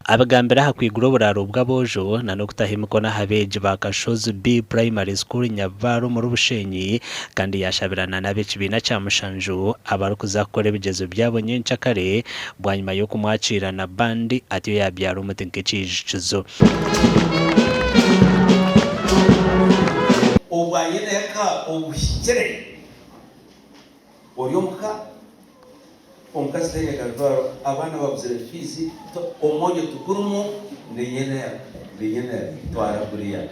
abagambira hakwigura buraro bw'abojo na no kutahimuko na habeje bakashozi B primary school Nyavaro muri Bushenyi kandi yashabirana na b'ikibina cya Mushanju abarukuza kore bigezo byabo nyinshi kare bwanyuma yo kumwacira na bandi atiyo yabyara umutinke cijizo obwayineka obuhikire oyomka omukasitenge kalvaro abana babuzire fizi omonyo tukurumu neyenera twaraguriya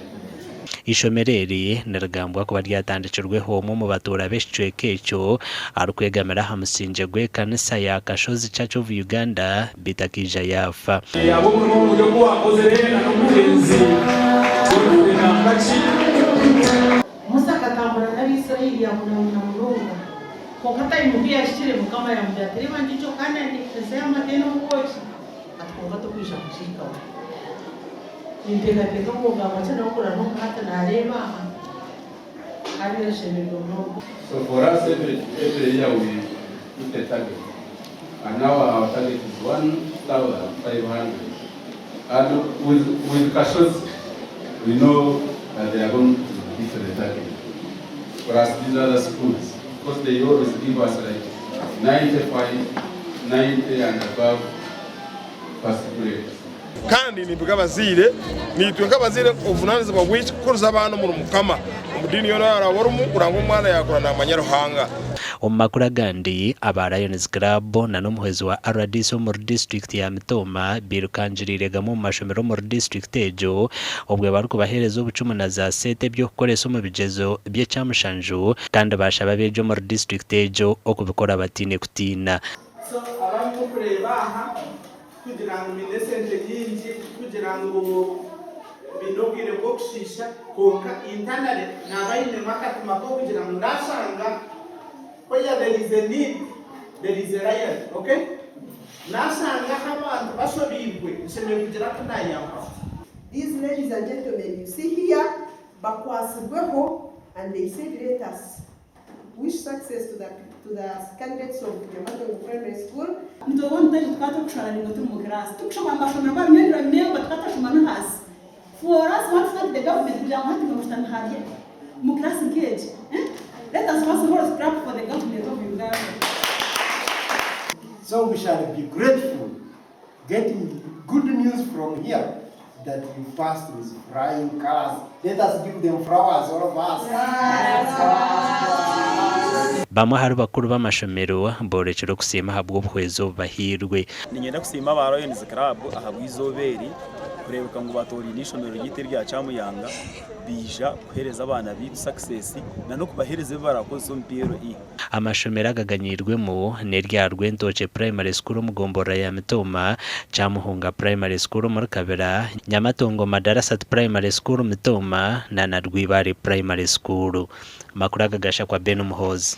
ishomereri neragambwa kuba ryatandikirweho mu batura b'ekicwe k'ekyo arukwegamira hamusinje gwe kanisa ya Kashozi Church of Uganda bitakija yafa abo mu buryo bwakoze rena n'umugenzi Musa katambura n'Abisirayeli ya munamurunga kokata imubia shire mukama ya mbyatiri banjicho kana ndi kusema tena ukochi atkonga to kwisha kushika Intega ngoga wachana ukura no hata na rema hali shemendo no. So for us every year we put a target, and now our target is 1,500. And with Kashozi, we know that they are going to hit the target. For us, these other schools, because they always give us like 95, 90 and above first grade. kandi nibwabazire nitwe nk'abazire ovunaniza bw'iki kuruza abantu mu mukama umudini yo nara warumu uranga umwana yakora na manyaruhanga omakura gandi abarayons club na n'umuhezi wa RDC muri district ya Mitoma birukanjirirega mu mashomero muri district ejo obwe baruko bahereza ubucumu na za sete byo gukoresha mu bigezo bye cyamushanju kandi bashaba bejo muri district ejo okubikora batine kutina so abantu kureba aha kugira ngo minesente yinji kugira ngo binogire bwo kushisha konka internet nabayine makati mako kugira ngo ndasanga oya there is a need, there is a riot, okay? Nasanga abantu bashobirwe nsheme kugira kunayamba. These ladies and gentlemen you see here bakwasirweho and they said let us wish success to the candidates of the primary school. Ndo wonda tukata kushana ni mutu mukirasi. Tukishoma amashomero ba myendera myemba tukata shumana hasi. For us what the government kugira ngo hati ngomustana hariye. Mukirasi ngeje. Let us first of all scrap for the government of Uganda. So we shall be grateful getting good news from here that you passed with flying colors. Let us give them flowers, all of us. Bamwe hari bakuru b'amashomero borekero kusima habwo bw'ezo bahirwe ninyenda kusima abarayons club ahabwizoberi kurebuka ngo batori n'ishomero gite rya Cyamuyanga bija kuhereza abana bi success na no kubahereza barakoze mpiro amashomero agaganyirwemo ne rya Rwentoke primary school mugombora ya Mitoma Cyamuhunga primary school muri Kabera Nyamatongo Madarasa primary school Mitoma na Rwibare primary school makuru agagasha kwa Beno Muhozi.